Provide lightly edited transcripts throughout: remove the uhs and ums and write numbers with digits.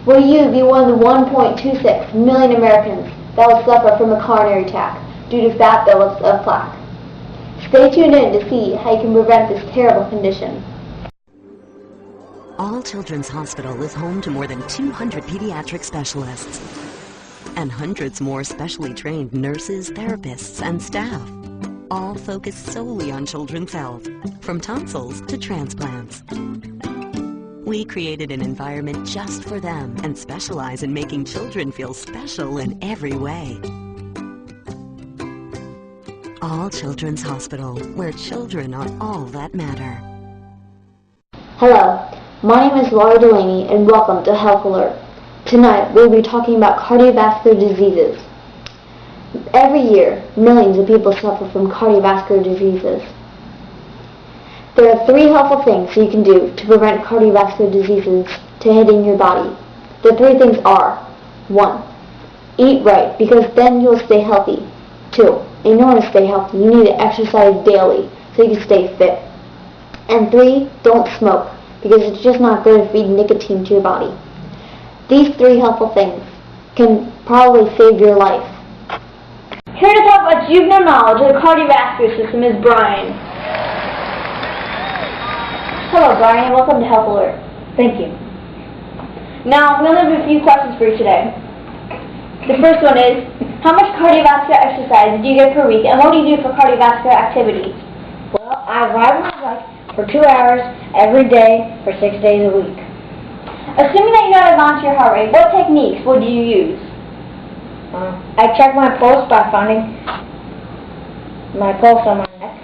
Will you be one of the 1.26 million Americans that will suffer from a coronary attack due to fat buildups of plaque? Stay tuned in to see how you can prevent this terrible condition. All Children's Hospital is home to more than 200 pediatric specialists and hundreds more specially trained nurses, therapists, and staff, all focused solely on children's health, from tonsils to transplants. We created an environment just for them and specialize in making children feel special in every way. All Children's Hospital, where children are all that matter. Hello, my name is Laura Delaney and welcome to Health Alert. Tonight we'll be talking about cardiovascular diseases. Every year, millions of people suffer from cardiovascular diseases. There are 3 helpful things you can do to prevent cardiovascular diseases to hitting your body. The 3 things are: 1. Eat right, because then you'll stay healthy. 2. In order to stay healthy, you need to exercise daily so you can stay fit. And 3. Don't smoke, because it's just not good to feed nicotine to your body. These 3 helpful things can probably save your life. Here to talk about juvenile knowledge of the cardiovascular system is Brian. Hello Brian, and welcome to Health Alert. Thank you. Now I'm going to have a few questions for you today. The first one is, how much cardiovascular exercise do you get per week, and what do you do for cardiovascular activities? Well, I ride my bike for 2 hours every day for 6 days a week. Assuming that you know how to monitor your heart rate, what techniques would you use? I check my pulse by finding my pulse on my neck.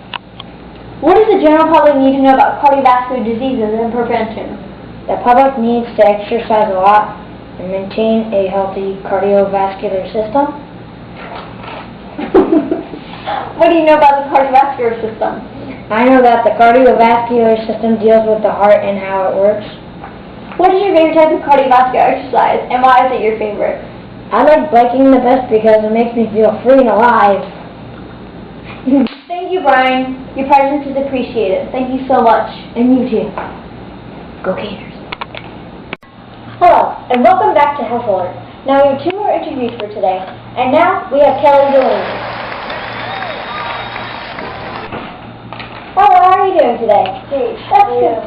What does the general public need to know about cardiovascular diseases and prevention? The public needs to exercise a lot and maintain a healthy cardiovascular system. What do you know about the cardiovascular system? I know that the cardiovascular system deals with the heart and how it works. What is your favorite type of cardiovascular exercise, and why is it your favorite? I like biking the best because it makes me feel free and alive. Thank you, Brian. Your presence is appreciated. Thank you so much. And you too. Go Gators. Hello, and welcome back to Health Alert. Now we have 2 more interviews for today, and now we have Kelly Delaney. Hello, how are you doing today? Great. That's good.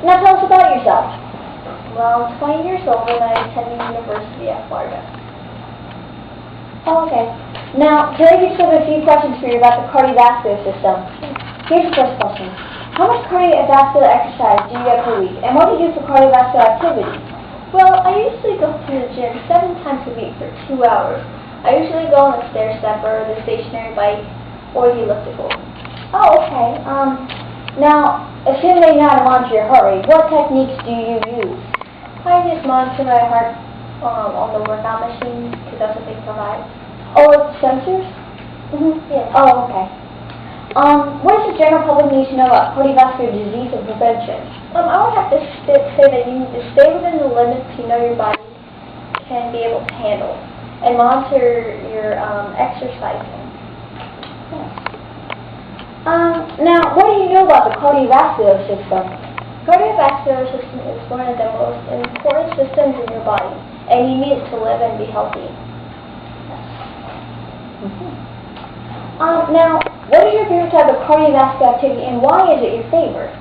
Now tell us about yourself. Well, I'm 20 years old and I attend the University at Florida. Oh, okay. Now, today we just have a few questions for you about the cardiovascular system. Here's the first question. How much cardiovascular exercise do you get per week, and what do you do for cardiovascular activities? Well, I usually go to the gym 7 times a week for 2 hours. I usually go on the stair stepper, the stationary bike, or the elliptical. Oh, okay. Now, assuming that you know how to monitor your heart rate, what techniques do you use? I just monitor my heart on the workout machine, because that's what they provide. Oh, it's sensors? Yes. Oh, okay. What does the general public need to know about cardiovascular disease and prevention? I would have to say that you need to stay within the limits you know your body can be able to handle, and monitor your exercising. Yes. Now, what do you know about the cardiovascular system? Cardiovascular system is one of the most important systems in your body, and you need it to live and be healthy. Now, what is your favorite type of cardiovascular activity, and why is it your favorite?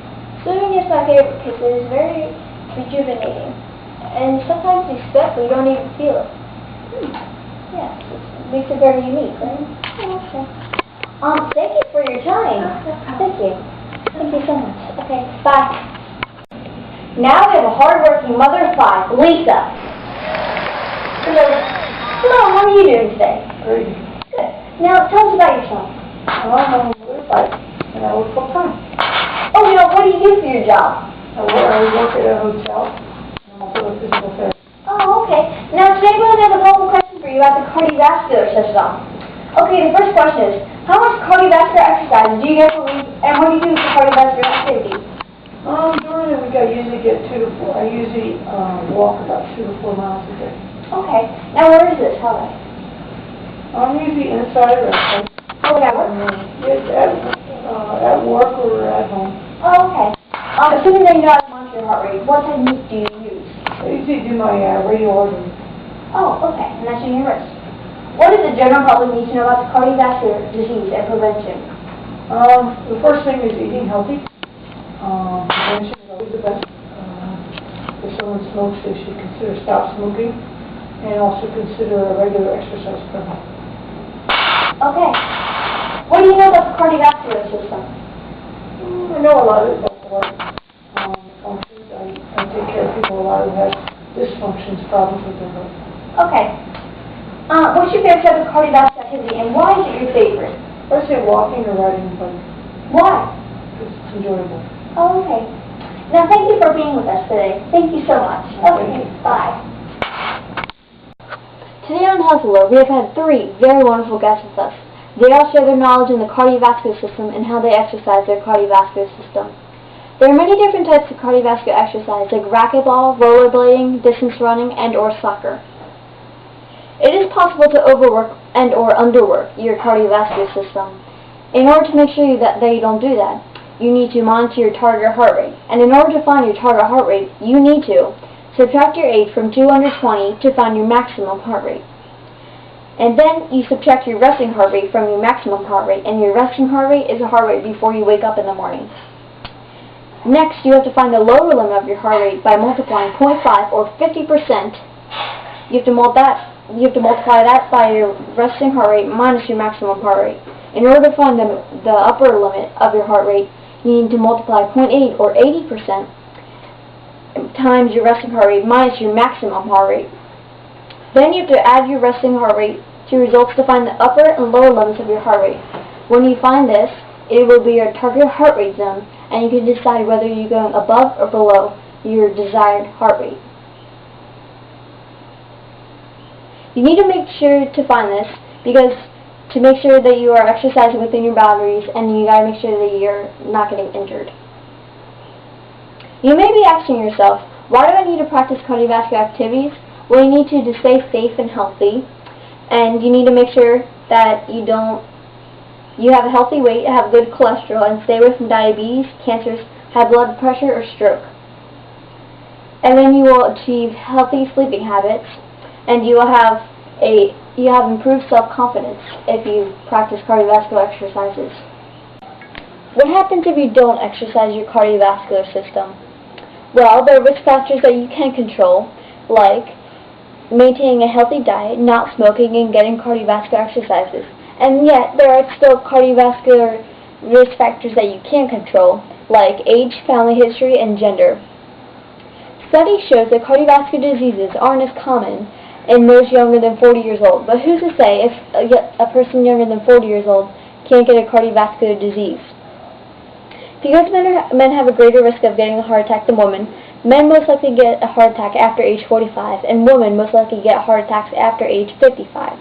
Swimming is my favorite because it is very rejuvenating, and sometimes you sweat but you don't even feel it. Yes, it makes it very unique, right? Oh, okay. Thank you for your time. Thank you. Thank you so much. Okay, bye. Now we have a hard-working mother of 5, Lisa. Hello. Hello, how are you doing today? Great. Good. Now, tell us about yourself. Well, I'm a motorbike, and I work full time. Oh, now, what do you do for your job? I work at a hotel, and I'm also a physical therapist. Oh, okay. Now, today we're going to have a couple questions for you about the cardiovascular system. Okay, the first question is, how much cardiovascular exercise do you get per week, and what do you do for cardiovascular activities? During the week, I usually get 2 to 4. I usually walk about 2 to 4 miles a day. Okay. Now, where is this? Tell us. I'm usually inside a restaurant. Oh, at work? At work or at home. Oh, okay. Assuming that you know how to monitor your heart rate, what technique do you use? I usually do my radio artery. Oh, okay, and that's in your wrist. What does the general public need to know about cardiovascular disease and prevention? The first thing is eating healthy. Prevention is always the best. If someone smokes, they should consider stop smoking and also consider a regular exercise program. Okay. What do you know about the cardiovascular system? I know a lot of it before. Functions. I take care of people a lot who have dysfunctions, problems with their health. Okay. What's your favorite type of cardiovascular activity, and why is it your favorite? I say walking or riding a bike. Why? Because it's enjoyable. Oh, okay. Now, thank you for being with us today. Thank you so much. Okay, bye. Today on Health Alert, we have had 3 very wonderful guests with us. They all share their knowledge in the cardiovascular system and how they exercise their cardiovascular system. There are many different types of cardiovascular exercise, like racquetball, rollerblading, distance running, and/or soccer. It is possible to overwork and/or underwork your cardiovascular system. In order to make sure that you don't do that, you need to monitor your target heart rate. And in order to find your target heart rate, you need to subtract your age from 220 to find your maximum heart rate. And then you subtract your resting heart rate from your maximum heart rate, and your resting heart rate is a heart rate before you wake up in the morning. Next, you have to find the lower limit of your heart rate by multiplying 0.5 or 50%. You have to multiply that by your resting heart rate minus your maximum heart rate. In order to find the upper limit of your heart rate, you need to multiply 0.8 or 80% times your resting heart rate minus your maximum heart rate. Then you have to add your resting heart rate to results to find the upper and lower limits of your heart rate. When you find this, it will be your target heart rate zone, and you can decide whether you're going above or below your desired heart rate. You need to make sure to find this because to make sure that you are exercising within your boundaries, and you gotta make sure that you're not getting injured. You may be asking yourself, why do I need to practice cardiovascular activities? Well, you need to stay safe and healthy, and you need to make sure that you have a healthy weight, have good cholesterol, and stay away from diabetes, cancers, high blood pressure, or stroke. And then you will achieve healthy sleeping habits, and you will have improved self-confidence if you practice cardiovascular exercises. What happens if you don't exercise your cardiovascular system? Well, there are risk factors that you can control, like maintaining a healthy diet, not smoking, and getting cardiovascular exercises. And yet, there are still cardiovascular risk factors that you can't control, like age, family history, and gender. Studies show that cardiovascular diseases aren't as common in those younger than 40 years old, but who's to say if a person younger than 40 years old can't get a cardiovascular disease? Because men have a greater risk of getting a heart attack than women, men most likely get a heart attack after age 45, and women most likely get heart attacks after age 55.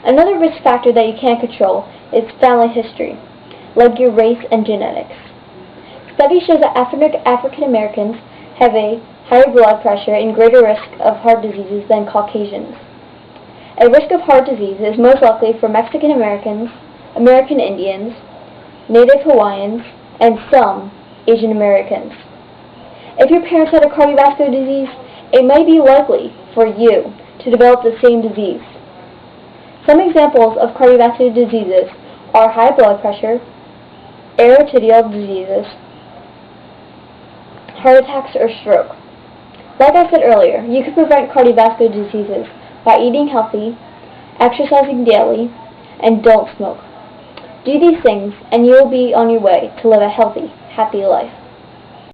Another risk factor that you can't control is family history, like your race and genetics. Studies show that African Americans have a higher blood pressure and greater risk of heart diseases than Caucasians. A risk of heart disease is most likely for Mexican Americans, American Indians, Native Hawaiians, and some Asian Americans. If your parents had a cardiovascular disease, it may be likely for you to develop the same disease. Some examples of cardiovascular diseases are high blood pressure, arterial diseases, heart attacks, or stroke. Like I said earlier, you can prevent cardiovascular diseases by eating healthy, exercising daily, and don't smoke. Do these things, and you will be on your way to live a healthy, happy life.